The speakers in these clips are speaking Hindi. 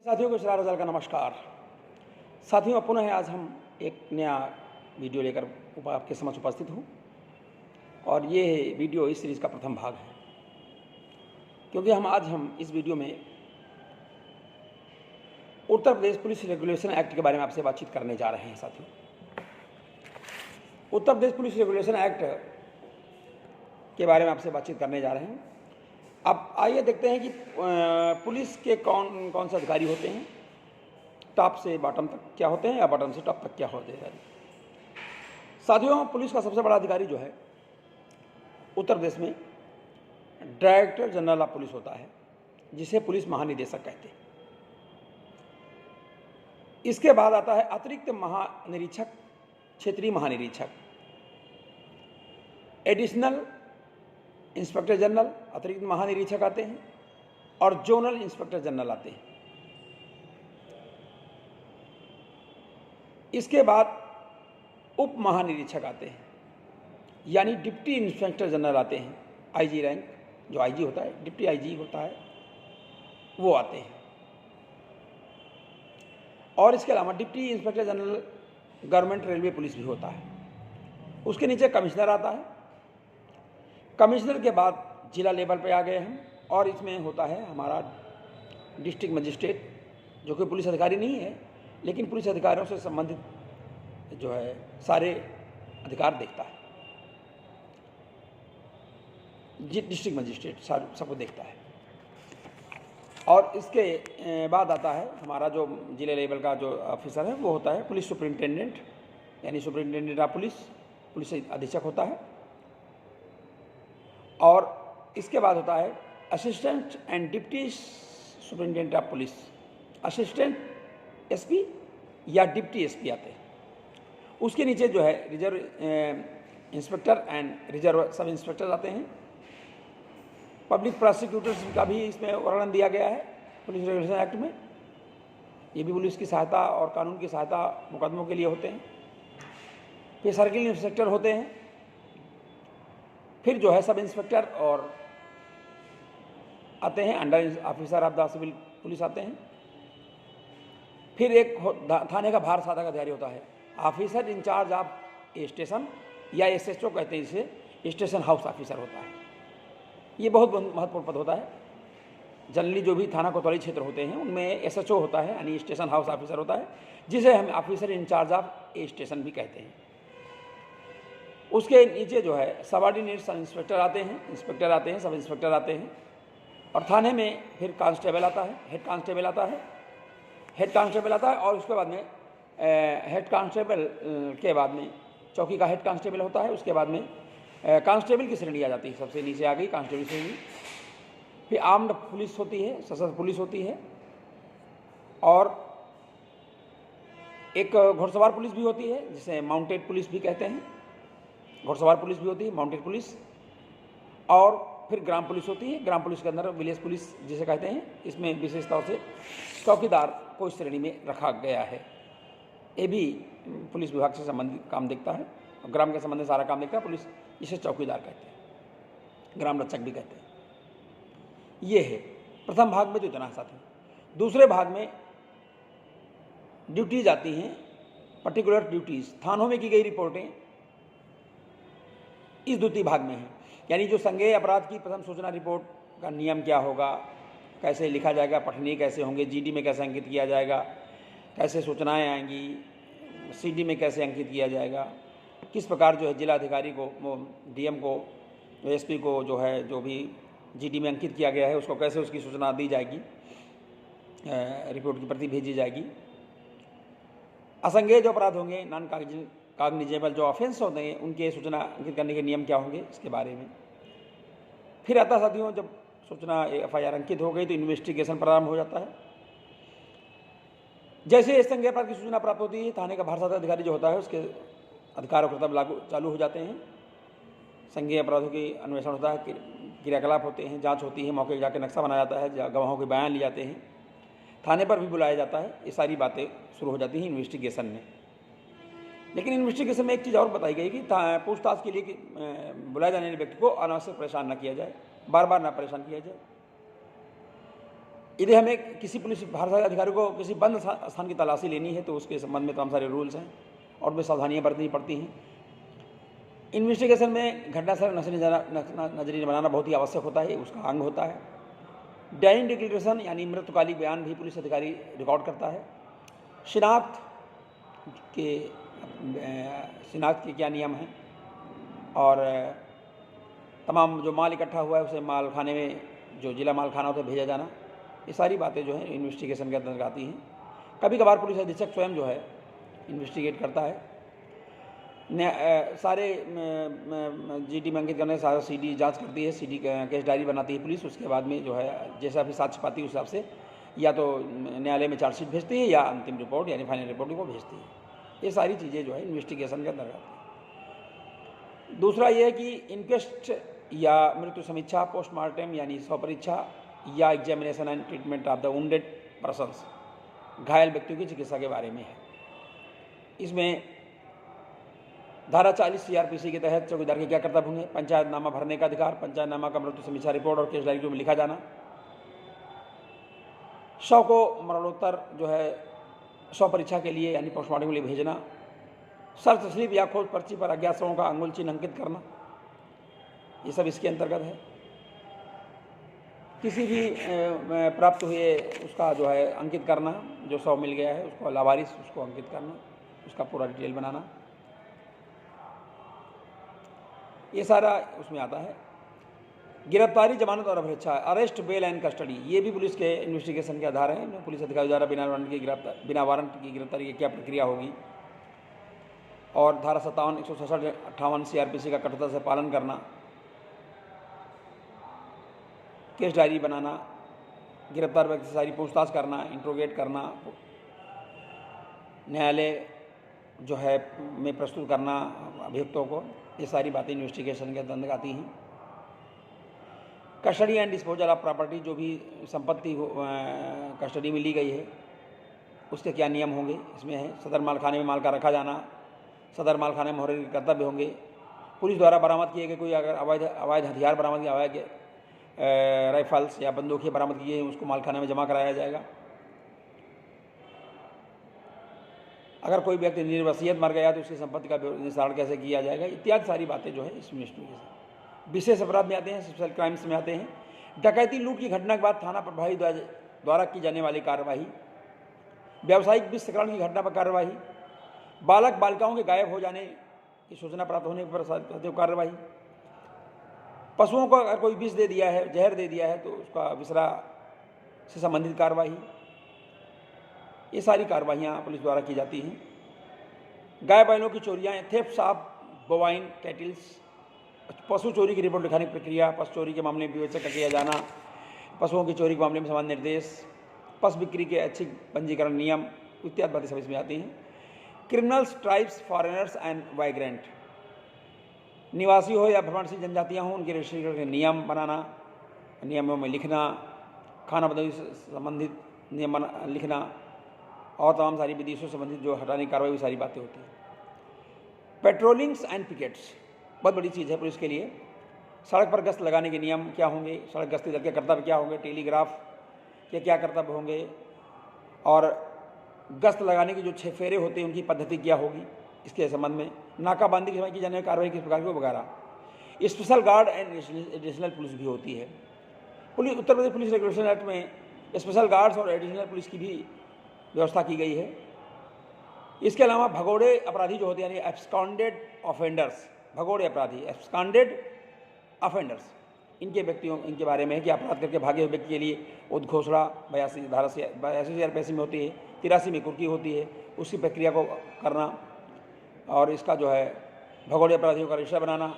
साथियों को शरार रजाल का नमस्कार। साथियों पुनः आज हम एक नया वीडियो लेकर आपके समक्ष उपस्थित हूँ और ये वीडियो इस सीरीज़ का प्रथम भाग है, क्योंकि हम इस वीडियो में Uttar Pradesh police regulation act के बारे में आपसे बातचीत करने जा रहे हैं। साथियों, Uttar Pradesh police regulation act के बारे में आपसे बातचीत करने जा रहे हैं। अब आइए देखते हैं कि पुलिस के कौन कौन से अधिकारी होते हैं, टॉप से बॉटम तक क्या होते हैं या बॉटम से टॉप तक क्या होते हैं। साथियों, पुलिस का सबसे बड़ा अधिकारी जो है उत्तर प्रदेश में डायरेक्टर जनरल ऑफ पुलिस होता है, जिसे पुलिस महानिदेशक कहते हैं। इसके बाद आता है अतिरिक्त महानिरीक्षक, क्षेत्रीय महानिरीक्षक, एडिशनल इंस्पेक्टर जनरल, अतिरिक्त महानिरीक्षक आते हैं, और जोनल इंस्पेक्टर जनरल आते हैं। इसके बाद उप महानिरीक्षक आते हैं, यानी डिप्टी इंस्पेक्टर जनरल आते हैं। आईजी रैंक, जो आईजी होता है, डिप्टी आईजी होता है, वो आते हैं। और इसके अलावा deputy inspector general government railway police भी होता है। उसके नीचे कमिश्नर आता है। कमिश्नर के बाद जिला लेवल पे आ गए हम, और इसमें होता है हमारा डिस्ट्रिक्ट मजिस्ट्रेट, जो कि पुलिस अधिकारी नहीं है, लेकिन पुलिस अधिकारियों से संबंधित जो है सारे अधिकार देखता है। डिस्ट्रिक्ट मजिस्ट्रेट सबको देखता है। और इसके बाद आता है हमारा जो जिले लेवल का जो ऑफिसर है, वो होता है पुलिस सुपरिंटेंडेंट, यानी सुपरिंटेंडेंट ऑफ पुलिस, पुलिस अधीक्षक होता है। और इसके बाद होता है assistant and deputy superintendent of police, assistant SP या डिप्टी एसपी आते हैं। उसके नीचे जो है reserve inspector and reserve sub inspector आते हैं। पब्लिक प्रोसिक्यूटर्स का भी इसमें वर्णन दिया गया है पुलिस रेगुलेशन एक्ट में। ये भी पुलिस की सहायता और कानून की सहायता मुकदमों के लिए होते हैं। फिर सर्किल इंस्पेक्टर होते हैं। फिर जो है सब इंस्पेक्टर और आते हैं, under officer of the civil police आते हैं। फिर एक थाने का भार साधा का अधिकारी होता है, officer incharge of a station, या एसएचओ कहते हैं इसे, स्टेशन हाउस ऑफिसर होता है। ये बहुत महत्वपूर्ण पद होता है। जनरली जो भी थाना कोतवाली क्षेत्र होते हैं उनमें एसएचओ होता है, यानी स्टेशन हाउस ऑफिसर होता है, जिसे हम officer incharge of a station भी कहते हैं। उसके नीचे जो है सबऑर्डिनेट सब इंस्पेक्टर आते हैं, इंस्पेक्टर आते हैं, सब इंस्पेक्टर आते हैं। और थाने में फिर कांस्टेबल आता है, हेड कांस्टेबल आता है, हेड कांस्टेबल आता है। और उसके बाद में हेड कांस्टेबल के बाद में चौकी का हेड कांस्टेबल होता है। उसके बाद में कांस्टेबल की श्रेणी आ जाती है, सबसे नीचे आ गई कांस्टेबल श्रेणी। फिर आर्म्ड पुलिस होती है, सशस्त्र पुलिस होती है, और एक घुड़सवार पुलिस भी होती है, जिसे माउंटेड पुलिस भी कहते हैं। घुड़सवार पुलिस भी होती है, माउंटेड पुलिस। और फिर ग्राम पुलिस होती है। ग्राम पुलिस के अंदर विलेज पुलिस जिसे कहते हैं, इसमें विशेष तौर से चौकीदार को इस श्रेणी में रखा गया है। ये भी पुलिस विभाग से संबंधित काम देखता है, ग्राम के संबंध में सारा काम देखता है पुलिस। इसे चौकीदार कहते हैं, ग्राम रक्षक भी कहते हैं। ये है प्रथम भाग में तो इतना साथी। दूसरे भाग में ड्यूटीज आती हैं, पर्टिकुलर ड्यूटीज, थानों में की गई रिपोर्टें इस द्वितीय भाग में है। यानी जो संज्ञेय अपराध की प्रथम सूचना रिपोर्ट का नियम क्या होगा, कैसे लिखा जाएगा, पठनीय कैसे होंगे, जीडी में कैसे अंकित किया जाएगा, कैसे सूचनाएं आएंगी, सीडी में कैसे अंकित किया जाएगा, किस प्रकार जो है जिलाधिकारी को, डीएम को, एसपी को जो है जो भी जीडी में अंकित किया गया है उसको कैसे उसकी सूचना दी जाएगी, रिपोर्ट की प्रति भेजी जाएगी। असंज्ञेय जो अपराध होंगे, नॉन कॉग्निजेबल जो ऑफेंस होते हैं, उनके सूचना अंकित करने के नियम क्या होंगे, इसके बारे में। फिर आता साथियों, जब सूचना एफआईआर अंकित हो गई तो इन्वेस्टिगेशन प्रारंभ हो जाता है। जैसे इस संज्ञेय अपराध की सूचना प्राप्त होती है, थाने का भारसाधा अधिकारी जो होता है उसके अधिकार और कर्तव्य लागू चालू हो जाते हैं। संज्ञेय अपराधों की अन्वेषण होता है, क्रियाकलाप होते हैं, जांच होती है, मौके जाके नक्शा बनाया जाता है, गवाहों के बयान लिए जाते हैं, थाने पर भी बुलाया जाता है। ये सारी बातें शुरू हो जाती हैं इन्वेस्टिगेशन में। लेकिन इन्वेस्टिगेशन में एक चीज़ और बताई गई कि पूछताछ के लिए बुलाए जाने वाले व्यक्ति को अनावश्यक परेशान न किया जाए, बार बार ना परेशान किया जाए। यदि हमें किसी पुलिस भारतीय अधिकारी को किसी बंद स्थान की तलाशी लेनी है तो उसके संबंध में तमाम सारे रूल्स हैं और भी सावधानियाँ बरतनी पड़ती हैं। इन्वेस्टिगेशन में घटनास्थल नजरी बनाना बहुत ही आवश्यक होता है, उसका अंग होता है। डाइंग डिक्लेरेशन यानी मृत्युकालिक बयान भी पुलिस अधिकारी रिकॉर्ड करता है। शिनाख्त के क्या नियम हैं और तमाम जो माल इकट्ठा हुआ है उसे माल खाने में, जो जिला माल खाना होता है, भेजा जाना, ये सारी बातें जो हैं इन्वेस्टिगेशन के अंतर्गत आती हैं। कभी कभार पुलिस अधीक्षक स्वयं जो है इन्वेस्टिगेट करता है। सारे जीडी में अंकित करने सारा सीडी जांच करती है, सीडी केस डायरी बनाती है पुलिस। उसके बाद में जो है जैसा भी साक्ष्य पाती है उस हिसाब से या तो न्यायालय में चार्जशीट भेजती है या अंतिम रिपोर्ट यानी फाइनल रिपोर्ट को भेजती है। ये सारी चीज़ें जो है इन्वेस्टिगेशन के अंतर्गत आती हैं। दूसरा ये है कि इंक्वेस्ट या मृत्यु समीक्षा, पोस्टमार्टम यानी शव परीक्षा या examination and treatment of the wounded persons, घायल व्यक्तियों की चिकित्सा के बारे में है। इसमें धारा 40 CRPC के तहत चौकीदार के क्या कर्तव्य होंगे? पंचायतनामा भरने का अधिकार, पंचायतनामा का मृत्यु समीक्षा रिपोर्ट और केस डायरी में लिखा जाना, शव को मरणोत्तर जो है शव परीक्षा के लिए यानी पोस्टमार्टम के लिए भेजना, शर्त स्लिप या खोज पर्ची पर अज्ञात शवों का अंगुल चिन्ह अंकित करना, ये सब इसके अंतर्गत है। किसी भी प्राप्त हुए उसका जो है अंकित करना, जो शव मिल गया है उसको लावारिस उसको अंकित करना, उसका पूरा डिटेल बनाना, ये सारा उसमें आता है। गिरफ्तारी, जमानत और अभिरक्षा, अरेस्ट, बेल एंड कस्टडी, ये भी पुलिस के इन्वेस्टिगेशन के आधार हैं। पुलिस अधिकारी द्वारा बिना वारंट की गिरफ्तारी की क्या प्रक्रिया होगी और धारा 57, 167, 58 CRPC का कठोरता से पालन करना, केस डायरी बनाना, गिरफ्तार व्यक्ति से सारी पूछताछ करना, इंट्रोगेट करना, न्यायालय जो है में प्रस्तुत करना अभियुक्तों को, ये सारी बातें इन्वेस्टिगेशन के अंतर्गत आती हैं। Custody and disposal of property, जो भी संपत्ति कस्टडी में ली गई है उसके क्या नियम होंगे इसमें है। सदर मालखाने में माल का रखा जाना, सदर मालखाने में मोहरे के कर्तव्य होंगे। पुलिस द्वारा बरामद किए गए कोई अगर अवैध हथियार बरामद किए, अवैध राइफल्स या बंदूकें बरामद किए हैं उसको मालखाने में जमा कराया जाएगा। अगर कोई व्यक्ति निर्वसियत मर गया तो उसकी संपत्ति का निस्तारण कैसे किया जाएगा, इत्यादि सारी बातें जो है इसमें इन्वेस्टिगेशन। विशेष अपराध में आते हैं, स्पेशल क्राइम्स में आते हैं। डकैती, लूट की घटना के बाद थाना प्रभारी द्वारा की जाने वाली कार्रवाई, व्यावसायिक विषकरण की घटना पर कार्रवाई, बालक बालिकाओं के गायब हो जाने की सूचना प्राप्त होने पर कार्रवाई, पशुओं को अगर कोई विष दे दिया है, जहर दे दिया है तो उसका विसरा से संबंधित कार्रवाई, ये सारी कार्रवाइयाँ पुलिस द्वारा की जाती हैं। गाय बैलों की चोरियाँ, थेफ्ट्स ऑफ बोवाइन कैटल्स, पशु चोरी की रिपोर्ट लिखाने की प्रक्रिया, पशु चोरी के मामले में विवेचक का किया जाना, पशुओं की चोरी के मामले में समान निर्देश, पशु बिक्री के ऐच्छिक पंजीकरण नियम, इत्यादि बातें सब इसमें आती हैं। क्रिमिनल्स, ट्राइब्स, फॉरेनर्स एंड वाइग्रेंट, निवासी हो या भ्रमणशील जनजातियाँ हों, उनके रजिस्ट्रेशन के नियम बनाना, नियमों में लिखना, खाना बदली से संबंधित नियम लिखना और तमाम सारी विदेशों से संबंधित जो हटाने की कार्रवाई, सारी बातें होती हैं। पेट्रोलिंग्स एंड पिकेट्स बहुत बड़ी चीज़ है पुलिस के लिए। सड़क पर गश्त लगाने के नियम क्या होंगे, सड़क गश्ती दल के कर्तव्य क्या होंगे, टेलीग्राफ के क्या कर्तव्य होंगे और गश्त लगाने के जो 6 फेरे होते हैं उनकी पद्धति क्या होगी, इसके संबंध में नाकाबंदी के समय की जाने वाली कार्रवाई किस प्रकार की वगैरह। Special guard and additional police भी होती है। Police Uttar Pradesh police regulation act में स्पेशल गार्ड्स और एडिशनल पुलिस की भी व्यवस्था की गई है। इसके अलावा भगोड़े अपराधी जो होते हैं यानी एब्सकॉन्डेड ऑफेंडर्स, भगोड़े अपराधी एब्सकॉन्डेड ऑफेंडर्स, इनके बारे में है कि अपराध करके भागे हुए व्यक्ति के लिए उद्घोषणा 82 धारा से 82 CRPC में होती है, 83 में कुर्की होती है, उसकी प्रक्रिया को करना और इसका जो है भगोड़े अपराधियों का रजिस्टर बनाना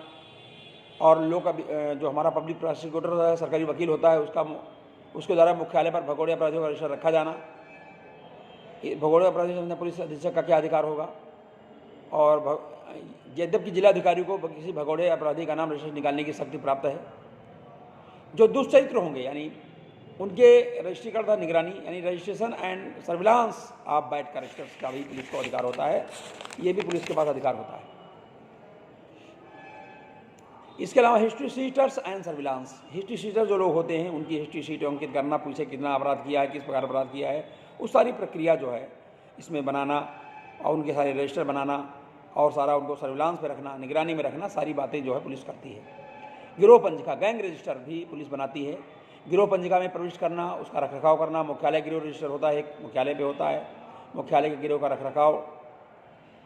और लोग जो हमारा पब्लिक प्रोसिक्यूटर होता है, सरकारी वकील होता है, उसके द्वारा मुख्यालय पर भगोड़े अपराधियों का रजिस्टर रखा जाना। भगोड़े अपराधियों से पुलिस अधीक्षक का क्या अधिकार होगा और यद्यपि जिला अधिकारी को किसी भगोड़े अपराधी का नाम रजिस्टर निकालने की शक्ति प्राप्त है। जो दुष्चरित्र होंगे यानी उनके रजिस्ट्रीकरण तथा निगरानी यानी registration and surveillance of bad characters का भी पुलिस को अधिकार होता है, ये भी पुलिस के पास अधिकार होता है। इसके अलावा history sheeters and surveillance. History sheeter जो लोग होते हैं उनकी हिस्ट्री शीट अंकित करना, पूछे कितना अपराध किया है, किस प्रकार अपराध किया है, उस सारी प्रक्रिया जो है इसमें बनाना और उनके सारे रजिस्टर बनाना और सारा उनको सर्विलांस पे रखना, निगरानी में रखना, सारी बातें जो है पुलिस करती है। गिरोह पंजिका, गैंग रजिस्टर भी पुलिस बनाती है। गिरोह पंजिका में प्रविष्ट करना, उसका रखरखाव करना। मुख्यालय गिरोह रजिस्टर होता है, एक मुख्यालय पे होता है, मुख्यालय के गिरोह का रखरखाव।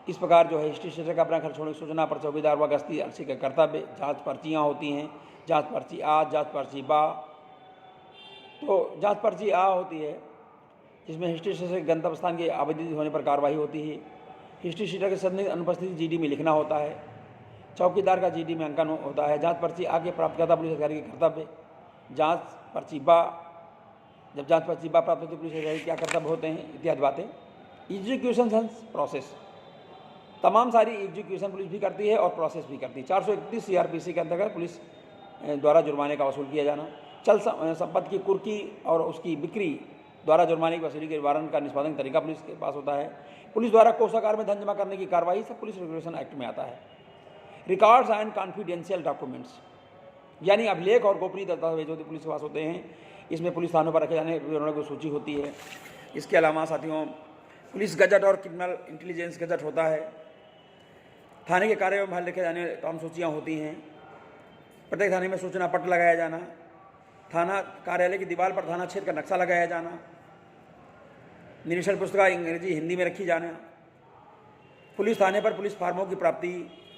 इस प्रकार जो है हिस्ट्री शीटर का अपना खर्च होने की सूचना पर चौकीदार व गश्ती अर्ची का कर्तव्य। जांच पर्चियाँ होती हैं, जांच पर्ची आ, जांच पर्ची बा। तो जांच पर्ची आ होती है जिसमें हिस्ट्री शीटर के गंतव्य स्थान के आवेदित होने पर कार्रवाई होती है। हिस्ट्री शीटर के संदिग्ध अनुपस्थिति जीडी में लिखना होता है। चौकीदार का जीडी में अंकन होता है। जांच पर्ची आगे प्राप्तकर्ता पुलिस अधिकारी के कर्तव्य। जांच पर्ची बा, जब जांच पर्ची बा प्राप्त होती है पुलिस अधिकारी क्या कर्तव्य होते हैं इत्यादि बातें। एग्जीक्यूशन प्रोसेस, तमाम सारी एग्जीक्यूशन पुलिस भी करती है और प्रोसेस भी करती है। 431 सीआरपीसी के अंतर्गत पुलिस द्वारा जुर्माने का वसूल किया जाना। चल संपत्ति की कुर्की और उसकी बिक्री द्वारा जुर्माने की वसूली के निवारण का निष्पादन तरीका पुलिस के पास होता है। पुलिस द्वारा कोषागार में धन जमा करने की कार्रवाई सब पुलिस रेगुलेशन एक्ट में आता है। रिकॉर्ड्स एंड कॉन्फिडेंशियल डॉक्यूमेंट्स, यानी अभिलेख और गोपनीय दस्तावेज जो पुलिस के पास होते हैं, इसमें पुलिस थानों पर रखे जाने विवरणों की सूची होती है। इसके अलावा साथियों पुलिस गजट और क्रिमिनल इंटेलिजेंस गजट होता है। थाने के कार्य में लिखे जाने तमाम सूचियाँ होती हैं। प्रत्येक थाने में सूचना पट लगाया जाना, थाना कार्यालय की दीवार पर थाना क्षेत्र का नक्शा लगाया जाना, निरीक्षण पुस्तिका अंग्रेजी हिंदी में रखी जाना, पुलिस थाने पर पुलिस फार्मों की प्राप्ति,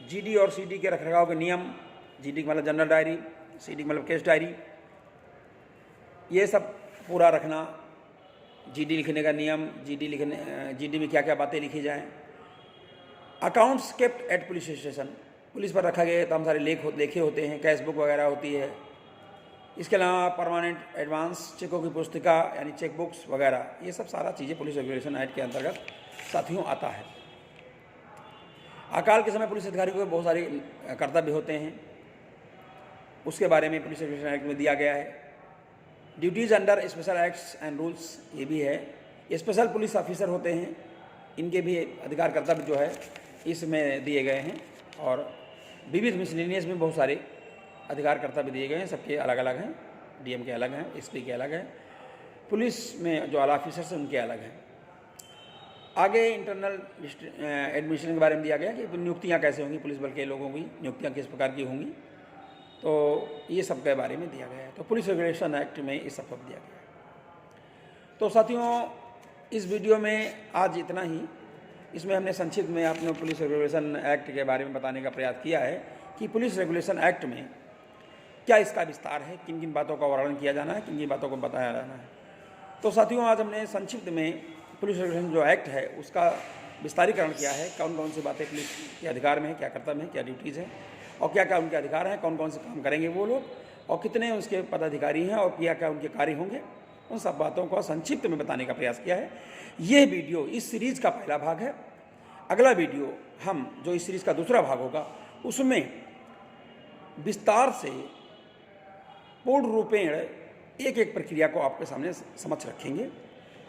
जीडी और सीडी के रखरखाव के नियम, जीडी मतलब जनरल डायरी, सीडी मतलब केस डायरी, ये सब पूरा रखना, जीडी लिखने का नियम, जीडी में क्या क्या बातें लिखी जाएं। Accounts kept at police station, police पर रखा गया तमाम सारे लेखे होते हैं, कैश बुक वगैरह होती है। इसके अलावा परमानेंट एडवांस चेकों की पुस्तिका यानी चेक बुक्स वगैरह, ये सब सारा चीज़ें पुलिस रेगुलेशन एक्ट के अंतर्गत साथियों आता है। अकाल के समय पुलिस अधिकारियों को बहुत सारे कर्तव्य होते हैं, उसके बारे में पुलिस रेगुलेशन एक्ट में दिया गया है। Duties under special acts and rules, ये भी है। स्पेशल पुलिस ऑफिसर होते हैं, इनके भी अधिकार कर्तव्य जो है इसमें दिए गए हैं। और विविध मिसलेनियस में बहुत सारे अधिकार कर्तव्य दिए गए हैं, सबके अलग अलग हैं। डीएम के अलग हैं, एसपी के अलग हैं, पुलिस में जो आला ऑफिसर्स हैं उनके अलग हैं। आगे इंटरनल एडमिनिस्ट्रेशन के बारे में दिया गया कि नियुक्तियाँ कैसे होंगी, पुलिस बल के लोगों की नियुक्तियाँ किस प्रकार की होंगी, तो ये सब के बारे में दिया गया है। तो पुलिस रेगुलेशन एक्ट में ये सब दिया गया है। तो साथियों इस वीडियो में आज इतना ही। इसमें हमने संक्षिप्त में आपने पुलिस रेगुलेशन एक्ट के बारे में बताने का प्रयास किया है कि पुलिस रेगुलेशन एक्ट में क्या इसका विस्तार है, किन किन बातों का वर्णन किया जाना है, किन किन बातों को बताया जाना है। तो साथियों आज हमने संक्षिप्त में पुलिस रेगुलेशन जो एक्ट है उसका विस्तारीकरण किया है, कौन कौन सी बातें पुलिस के अधिकार में है, क्या कर्तव्य है, क्या ड्यूटीज़ हैं और क्या क्या उनके अधिकार हैं, कौन कौन से काम करेंगे वो लोग और कितने उसके पदाधिकारी हैं और क्या क्या उनके कार्य होंगे, उन सब बातों को संक्षिप्त में बताने का प्रयास किया है। ये वीडियो इस सीरीज़ का पहला भाग है। अगला वीडियो हम जो इस सीरीज़ का दूसरा भाग होगा उसमें विस्तार से पूर्ण रूपेण एक एक प्रक्रिया को आपके सामने समक्ष रखेंगे,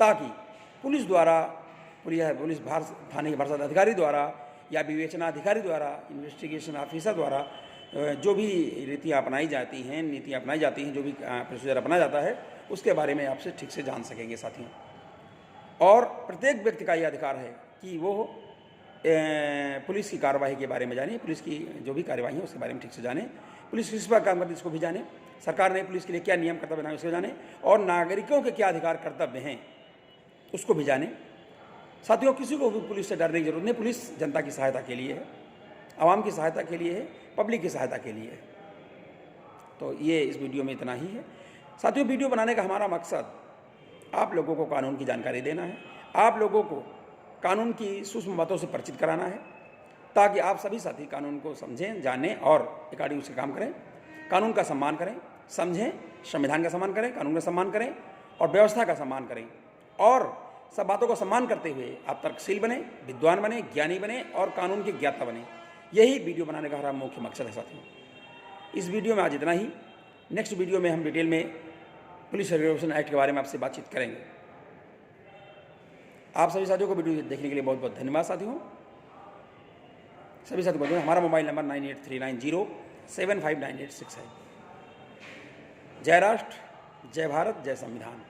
ताकि पुलिस द्वारा पुलिस थाने के भरसात अधिकारी द्वारा या विवेचना अधिकारी द्वारा, इन्वेस्टिगेशन ऑफिसर द्वारा जो भी रीतियाँ अपनाई जाती हैं, नीतियाँ अपनाई जाती हैं, जो भी प्रोसीजर अपनाया जाता है उसके बारे में आपसे ठीक से जान सकेंगे साथियों। और प्रत्येक व्यक्ति का ये अधिकार है कि वो पुलिस की कार्यवाही के बारे में जाने, पुलिस की जो भी कार्यवाही है उसके बारे में ठीक से जाने, पुलिस किस पर काम करती है इसको भी जाने, सरकार ने पुलिस के लिए क्या नियम कर्तव्य बनाए उसको जाने और नागरिकों के क्या अधिकार कर्तव्य हैं उसको भी जाने। साथियों किसी को भी पुलिस से डरने की जरूरत नहीं, पुलिस जनता की सहायता के लिए है, आवाम की सहायता के लिए है, पब्लिक की सहायता के लिए है। तो ये इस वीडियो में इतना ही है साथियों। वीडियो बनाने का हमारा मकसद आप लोगों को कानून की जानकारी देना है, आप लोगों को कानून की सूक्ष्म बातों से परिचित कराना है, ताकि आप सभी साथी कानून को समझें, जानें और अकॉर्डिंग उससे काम करें, कानून का सम्मान करें, समझें, संविधान का सम्मान करें, कानून का सम्मान करें और व्यवस्था का सम्मान करें। और सब बातों का सम्मान करते हुए आप तर्कशील बने, विद्वान बने, ज्ञानी बने और कानून के ज्ञाता बने। यही वीडियो बनाने का हमारा मुख्य मकसद है साथियों। इस वीडियो में आज इतना ही। नेक्स्ट वीडियो में हम डिटेल में पुलिस रेगुलेशन एक्ट के बारे में आपसे बातचीत करेंगे। आप सभी साथियों को वीडियो देखने के लिए बहुत बहुत धन्यवाद साथियों। सभी साथियों को हमारा मोबाइल नंबर 759865। जय राष्ट्र, जय भारत, जय संविधान।